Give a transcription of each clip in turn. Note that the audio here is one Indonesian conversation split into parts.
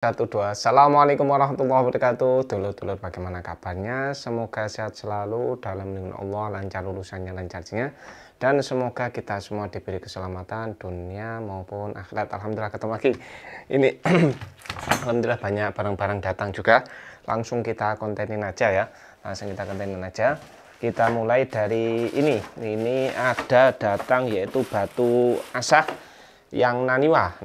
Satu dua. Assalamualaikum warahmatullahi wabarakatuh. Dulur-dulur, bagaimana kabarnya? Semoga sehat selalu, dalam lindungan Allah, lancar urusannya, lancar rezekinya, dan semoga kita semua diberi keselamatan dunia maupun akhirat. Alhamdulillah ketemu lagi. Ini alhamdulillah banyak barang-barang datang juga. Langsung kita kontenin aja ya. Langsung kita kontenin aja. Kita mulai dari ini. Ini ada datang yaitu batu asah yang Naniwa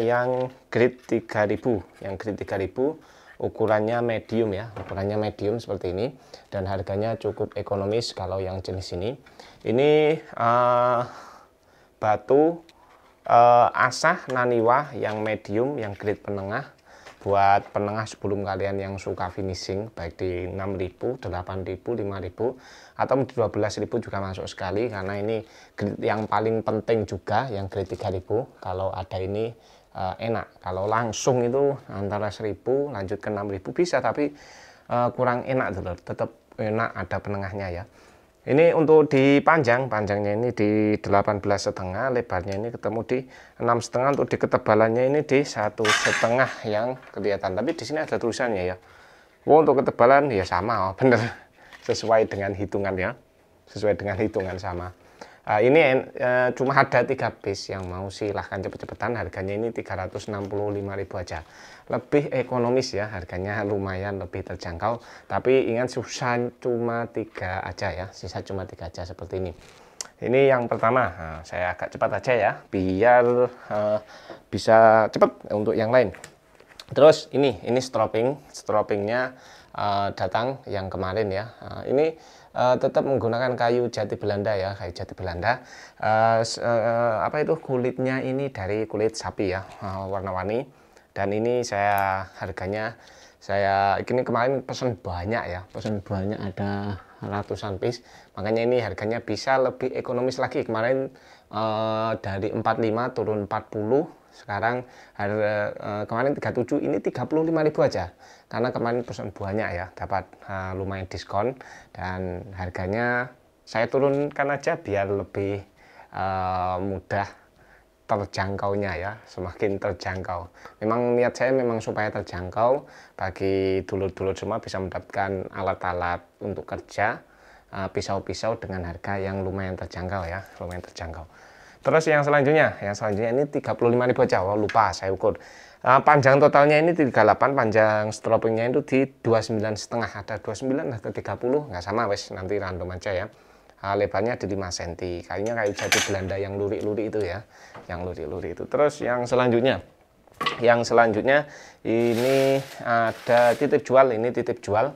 yang grade 3000, yang grade 3000, ukurannya medium ya, ukurannya medium seperti ini, dan harganya cukup ekonomis kalau yang jenis ini. Ini batu asah Naniwa yang medium, yang grade penengah, buat penengah sebelum kalian yang suka finishing baik di 6.000, 8.000, 5.000 atau di 12.000 juga masuk sekali, karena ini grade yang paling penting juga, yang grade 3000. Kalau ada ini enak, kalau langsung itu antara 1000 lanjut ke 6000 bisa, tapi kurang enak dulu, tetap enak ada penengahnya ya. Ini untuk di panjangnya ini di 18,5, lebarnya ini ketemu di 6,5, untuk di ketebalannya ini di 1,5 yang kelihatan. Tapi di sini ada tulisannya ya. Oh, untuk ketebalan ya sama, oh, bener, sesuai dengan hitungan ya, sesuai dengan hitungan sama. Ini cuma ada 3 piece, yang mau silahkan cepet-cepetan. Harganya ini 365.000 aja, lebih ekonomis ya, harganya lumayan lebih terjangkau. Tapi ingat, susah cuma 3 aja ya, sisa cuma 3 aja seperti ini. Ini yang pertama. Saya agak cepat aja ya, biar bisa cepat untuk yang lain. Terus ini stropingnya datang yang kemarin ya. Ini tetap menggunakan kayu jati Belanda ya, kayu jati Belanda. Apa itu, kulitnya ini dari kulit sapi ya, warna-warni. Dan ini harganya ini kemarin pesen banyak ya, ada ratusan piece, makanya ini harganya bisa lebih ekonomis lagi. Kemarin dari 45 turun 40, sekarang kemarin 37, ini 35.000 aja, karena kemarin pesan banyak ya, dapat lumayan diskon, dan harganya saya turunkan aja biar lebih mudah terjangkaunya ya, semakin terjangkau. Memang niat saya memang supaya terjangkau bagi dulur-dulur semua bisa mendapatkan alat-alat untuk kerja, pisau-pisau dengan harga yang lumayan terjangkau ya, lumayan terjangkau. Terus yang selanjutnya ini 35.000 aja. Oh, lupa saya ukur. Panjang totalnya ini 38, panjang stropingnya itu di 29,5, ada 29 atau 30, nggak sama wes, nanti random aja ya. Lebarnya ada 5 cm, kayaknya kayu jati Belanda yang luri-luri itu ya, yang luri-luri itu. Terus yang selanjutnya ini ada titip jual, ini titip jual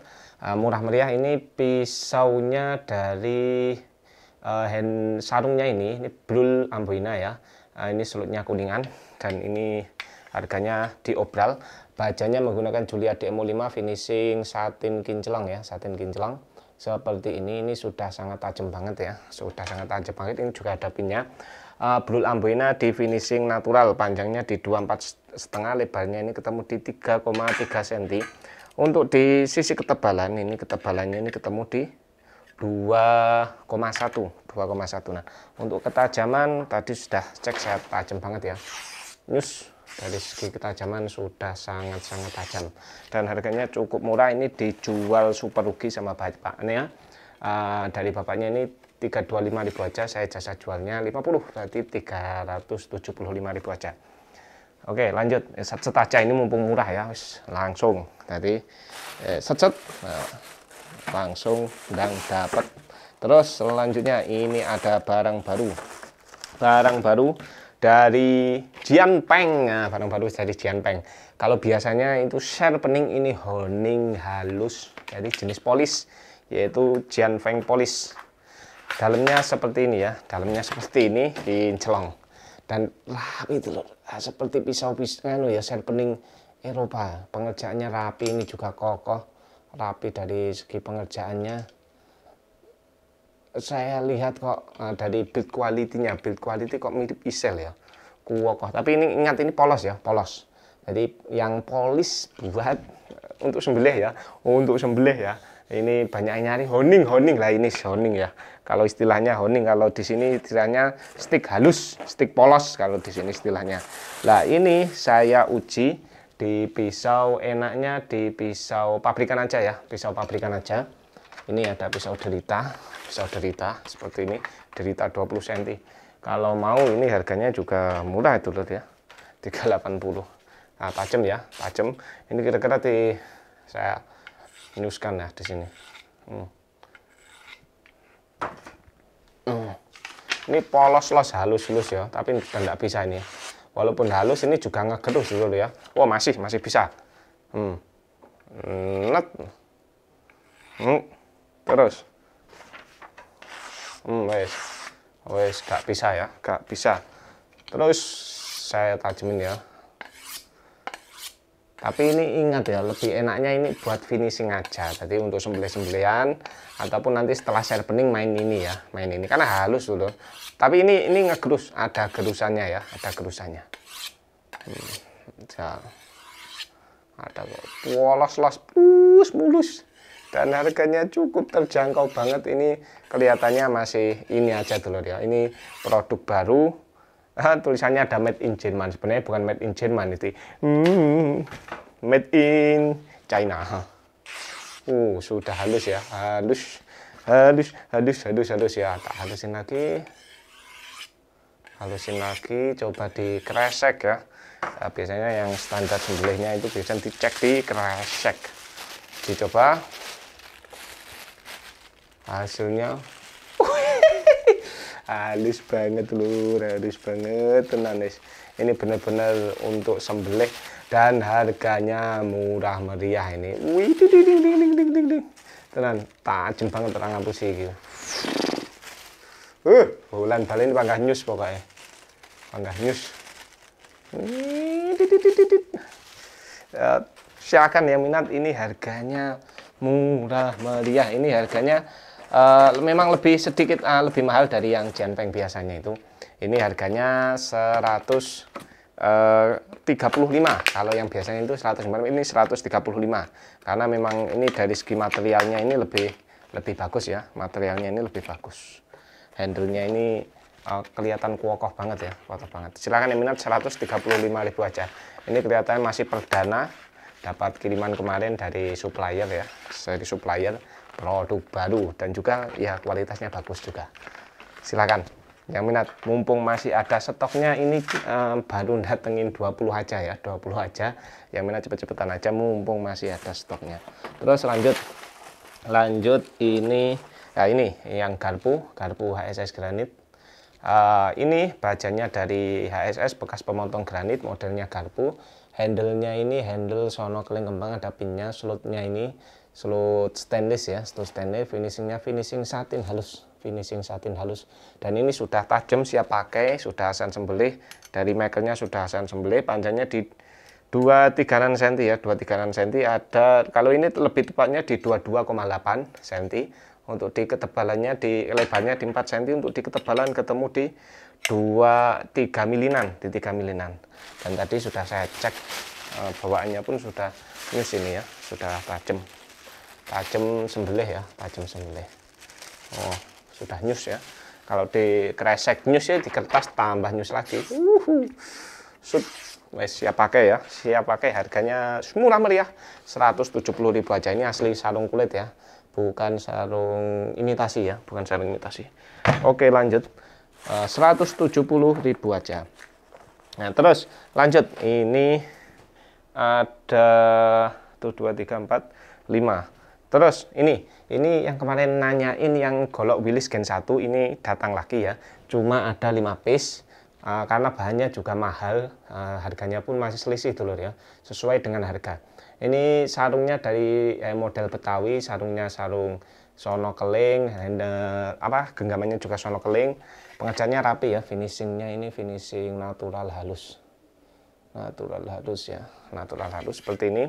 murah meriah. Ini pisaunya dari sarungnya ini Blue Amboina ya. Ini selutnya kuningan, dan ini harganya diobral. Bajanya menggunakan Julia DMO5 finishing satin kinclong ya, satin kinclong seperti ini sudah sangat tajam banget ya, sudah sangat tajam banget. Ini juga ada pinnya. Blue Amboina di finishing natural, panjangnya di 24,5, lebarnya ini ketemu di 3,3 cm. Untuk di sisi ketebalan, ini ketebalannya ini ketemu di 2,1. Nah, untuk ketajaman tadi sudah cek, saya tajam banget ya. News dari segi ketajaman sudah sangat-sangat tajam, dan harganya cukup murah. Ini dijual super rugi sama bapaknya. Dari bapaknya ini 325.000 aja, saya jasa jualnya 50, berarti 375.000 aja. Oke, lanjut. Set aja, ini mumpung murah ya, langsung tadi set langsung dan dapat. Terus selanjutnya ini ada barang baru dari Jianpeng. Nah, barang baru dari Jianpeng. Kalau biasanya itu sharpening, ini honing halus, jadi jenis polis, yaitu Jianpeng polish. Dalamnya seperti ini ya, dalamnya seperti ini, kinclong, dan rapi itu loh, seperti pisau-pisau ya, sharpening Eropa. Pengerjaannya rapi, ini juga kokoh, rapi dari segi pengerjaannya. Saya lihat kok dari build quality kok mirip Isel ya, kokoh. Tapi ini ingat, ini polos ya, polos. Jadi yang polis buat untuk sembelih ya, untuk sembelih ya. Ini banyak yang nyari honing lah, ini honing ya. Kalau istilahnya honing, kalau di sini istilahnya stick halus, stick polos kalau di sini istilahnya. Nah, ini saya uji di pisau, enaknya di pisau pabrikan aja ya, pisau pabrikan aja. Ini ada pisau derita seperti ini, derita 20 cm. Kalau mau ini harganya juga murah itu loh ya, 380. Nah, tajam ya, tajam. Ini kira-kira saya nyuskan ya di sini. Ini polos-los halus-halus ya, tapi tidak bisa ini. Walaupun halus ini juga ngegerus dulu ya. Wah, masih bisa. Net. Terus. Wes gak bisa ya, gak bisa. Terus saya tajemin ya. Tapi ini ingat ya, lebih enaknya ini buat finishing aja. Jadi untuk sembelih-sembelihan ataupun nanti setelah sharpening main ini ya, main ini karena halus dulu. Tapi ini ngegerus, ada gerusannya ya, ada gerusannya. Ada kok polos-los, mulus. Dan harganya cukup terjangkau banget. Ini kelihatannya masih ini aja dulu ya. Ini produk baru. Tulisannya ada made in Jerman, sebenarnya bukan made in Jerman itu, made in China. Sudah halus ya, halus ya. Tak halusin lagi, coba dikresek ya. Biasanya yang standar sembelihnya itu biasanya dicek di kresek, dicoba hasilnya. Halus banget lur, halus banget tenan. Ini benar-benar untuk sembelih dan harganya murah meriah ini. Wih, ding. Tenan, tajam banget terang ngapusi gitu. Bulan balen panggah nyus pokoknya. Panggah nyus. Silakan yang minat, ini harganya murah meriah. Ini harganya memang lebih sedikit lebih mahal dari yang Jianfeng biasanya itu. Ini harganya 135. Kalau yang biasanya itu 190, ini 135. Karena memang ini dari segi materialnya ini lebih bagus ya. Materialnya ini lebih bagus. Handle-nya ini kelihatan kokoh banget ya, kokoh banget. Silakan yang minat, 135.000 aja. Ini kelihatannya masih perdana, dapat kiriman kemarin dari supplier ya, dari supplier, produk baru dan juga ya kualitasnya bagus juga. Silakan yang minat, mumpung masih ada stoknya. Ini baru datengin 20 aja ya, 20 aja. Yang minat cepet-cepetan aja mumpung masih ada stoknya. Terus lanjut ini ya, ini yang garpu HSS granit. Ini bajanya dari HSS bekas pemotong granit, modelnya garpu. Handle-nya ini handle sono keling kembang, ada pinnya. Slotnya ini slot stainless ya, slot stainless. Finishingnya finishing satin halus, dan ini sudah tajam, siap pakai, sudah asan sembelih. Dari makernya sudah asan sembelih. Panjangnya di 2,3 cm ya, 2,3 cm. Ada, kalau ini lebih tepatnya di 22,8 cm. Untuk di ketebalannya, di lebarnya di 4 cm, untuk di ketebalan ketemu di 3 milinan, di 3 milinan. Dan tadi sudah saya cek bawaannya pun sudah nyus ini ya, sudah tajam sembelih ya, tajam sembelih. Sudah nyus ya. Kalau di kresek nyus ya, di kertas tambah nyus lagi. Siap pakai ya, siap pakai. Harganya murah meriah, 170.000 aja. Ini asli sarung kulit ya, bukan sarung imitasi ya, bukan sarung imitasi. Oke, lanjut. 170.000 aja. Nah, terus lanjut, ini ada 1, 2, 3, 4, 5. Terus ini yang kemarin nanyain yang golok Willys Gen 1 ini datang lagi ya. Cuma ada 5 piece. Karena bahannya juga mahal, harganya pun masih selisih dulu ya, sesuai dengan harga. Ini sarungnya dari model Betawi, sarungnya sarung sono keling, genggamannya juga sono keling. Pengerjaannya rapi ya, finishingnya ini finishing natural halus ya, natural halus seperti ini.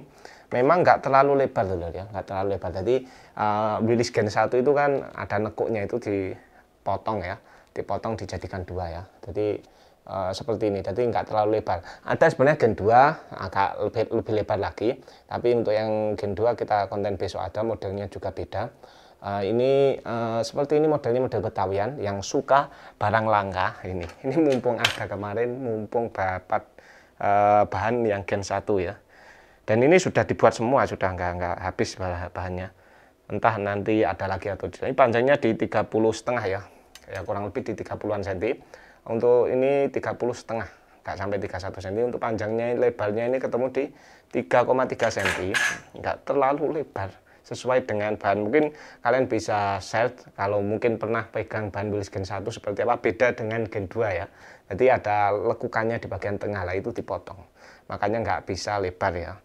Memang nggak terlalu lebar dulu ya, nggak terlalu lebar. Jadi Willys Gen 1 itu kan ada nekuknya, itu dipotong ya, dipotong dijadikan 2 ya. Jadi seperti ini, jadi nggak terlalu lebar. Ada sebenarnya Gen 2 agak lebih lebar lagi, tapi untuk yang Gen 2 kita konten besok ada, modelnya juga beda. Ini seperti ini modelnya, model Betawian. Yang suka barang langka ini mumpung ada kemarin, mumpung dapat bahan yang Gen 1 ya. Dan ini sudah dibuat semua, sudah nggak habis bahannya. Entah nanti ada lagi atau tidak. Ini panjangnya di 30,5 ya. Ya kurang lebih di 30-an cm. Untuk ini 30,5, nggak sampai 31 cm. Untuk panjangnya, lebarnya ini ketemu di 3,3 cm. Nggak terlalu lebar, sesuai dengan bahan. Mungkin kalian bisa search kalau mungkin pernah pegang bahan bilis Gen 1 seperti apa, beda dengan Gen 2 ya. Jadi ada lekukannya di bagian tengah lah, itu dipotong. Makanya nggak bisa lebar ya.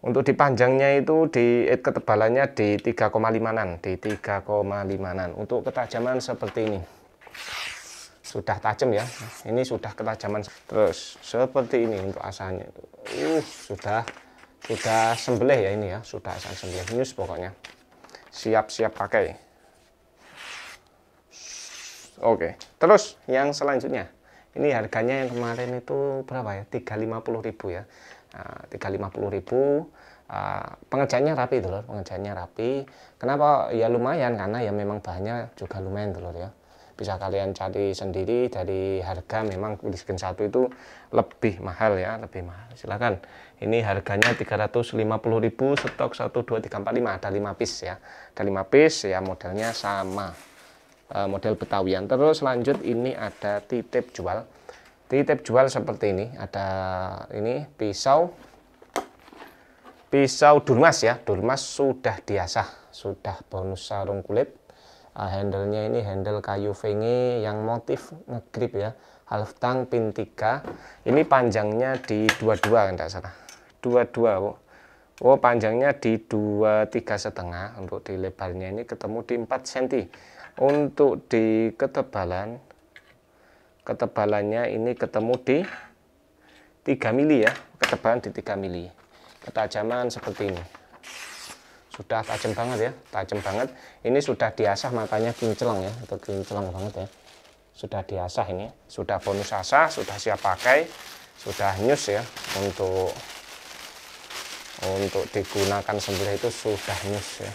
Untuk di panjangnya itu ketebalannya di 3,5-an, di 3,5-an. Untuk ketajaman seperti ini. Sudah tajam ya. Ini sudah ketajaman. Terus seperti ini untuk asanya. Sudah sembelih ya ini ya, sudah asal sembelih news pokoknya. Siap-siap pakai. Oke. Terus yang selanjutnya. Ini harganya yang kemarin itu berapa ya? 350.000 ya. 350.000. Pengerjaannya rapi dulur, pengerjaannya rapi. Kenapa? Ya lumayan, karena ya memang bahannya juga lumayan dulur ya. Bisa kalian cari sendiri. Dari harga memang bilis Gen 1 itu lebih mahal ya, lebih mahal. Silakan. Ini harganya 350.000, stok 1 2 3 4 5, ada 5 piece ya. Ada 5 piece ya, modelnya sama. Model Betawian. Terus lanjut, ini ada titip jual. Titip jual seperti ini, ada ini pisau Durmas ya. Durmas sudah diasah, sudah bonus sarung kulit. Handle-nya ini handle kayu venge yang motif ngegrip ya, half tang pin 3. Ini panjangnya di 22 kan tidak salah, 22. Oh panjangnya di 23,5. Untuk di lebarnya ini ketemu di 4 cm. Untuk di ketebalannya ini ketemu di 3 mili ya, ketebalan di 3 mili. Ketajaman seperti ini. Sudah tajam banget ya, tajam banget. Ini sudah diasah, makanya kinclong ya, itu kinclong banget ya. Sudah diasah ini, sudah bonus asah, sudah siap pakai, sudah news ya. Untuk digunakan sembelih itu sudah news ya.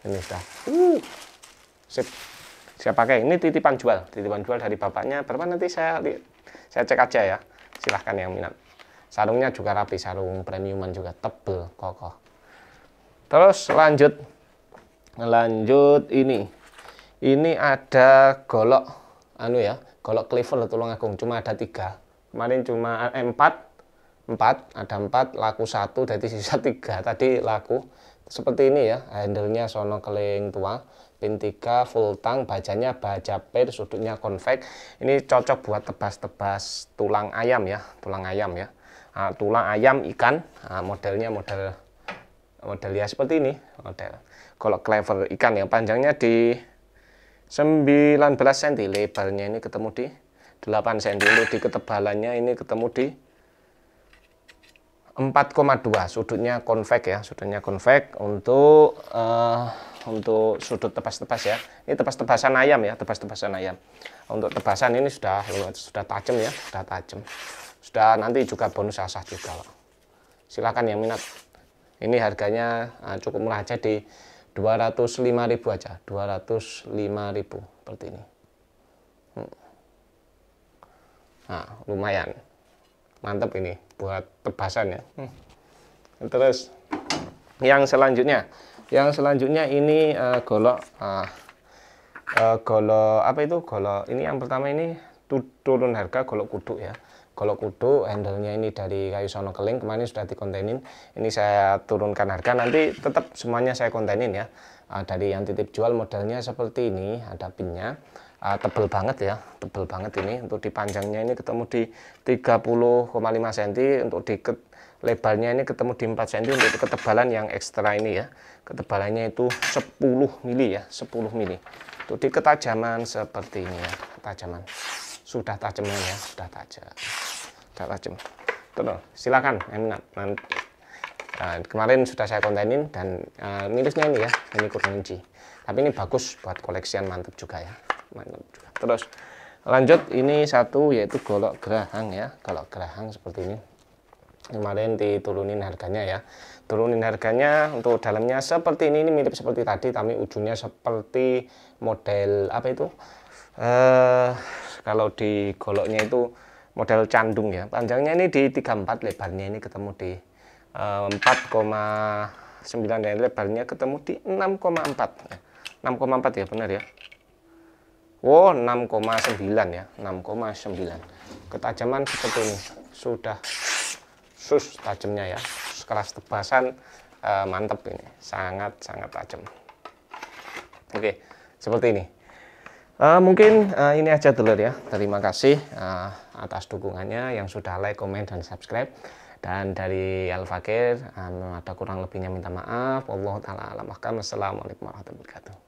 Ini sudah sip, siap pakai. Ini titipan jual dari bapaknya. Berapa nanti saya cek aja ya. Silahkan yang minat. Sarungnya juga rapi, sarung premiuman juga, tebel, kokoh. Terus lanjut ini ada golok golok cleaver Tulungagung, cuma ada 3. Kemarin cuma 4, ada 4, laku 1, jadi sisa 3 tadi laku. Seperti ini ya, handle-nya sono keling tua, pin 3, full tang, bajanya baja pair, sudutnya konvek. Ini cocok buat tebas-tebas tulang ayam ya, tulang ayam ikan. Modelnya model ya seperti ini, model golok cleaver ikan yang panjangnya di 19 cm, lebarnya ini ketemu di 8 cm. Untuk di ketebalannya ini ketemu di 4,2, sudutnya konvek ya, sudutnya konvek. Untuk sudut tebas-tebas ya, ini tebas-tebasan ayam ya, tebas-tebasan ayam. Untuk tebasan ini sudah tajam ya, sudah tajam. Sudah nanti juga bonus asah juga. Silakan yang minat. Ini harganya cukup murah aja, di 205.000 aja, 205.000 seperti ini. Nah, lumayan. Mantap ini buat tebasan ya. Terus yang selanjutnya ini golok apa itu, golok ini yang pertama ini turun harga, golok kudu ya. Golok kudu, handle-nya ini dari kayu sono keling, kemarin sudah dikontenin. Ini saya turunkan harga, nanti tetap semuanya saya kontenin ya. Dari yang titip jual modelnya seperti ini, ada pinnya. Tebel banget ya, tebel banget ini. Untuk di panjangnya ini ketemu di 30,5 cm, untuk di lebarnya ini ketemu di 4 cm. Untuk ketebalan yang ekstra ini ya, ketebalannya itu 10 mili ya, 10 mili. Untuk di ketajaman seperti ini ya, ketajaman sudah tajamnya ya, sudah tajam. Terus silakan enak. Kemarin sudah saya kontenin, dan minusnya ini ya, ini kurang inci. Tapi ini bagus buat koleksian, mantap juga ya. Mantap juga. Terus lanjut, ini satu yaitu golok gerahang ya, golok gerahang seperti ini. Kemarin diturunin harganya ya, turunin harganya. Untuk dalamnya seperti ini mirip seperti tadi, tapi ujungnya seperti model apa itu, kalau di goloknya itu model candung ya. Panjangnya ini di 34, lebarnya ini ketemu di 4,9 dan lebarnya ketemu di 6,4 ya. 6,4 ya, benar ya. Wow, 6,9 ya, 6,9. Ketajaman seperti ini, sudah tajamnya ya, kelas tebasan mantep ini, sangat tajam. Oke, seperti ini. Mungkin ini aja dulu ya. Terima kasih atas dukungannya yang sudah like, komen, dan subscribe. Dan dari Al-Fakir, ada kurang lebihnya minta maaf. Wallahu ta'ala a'lam. Assalamualaikum warahmatullahi wabarakatuh.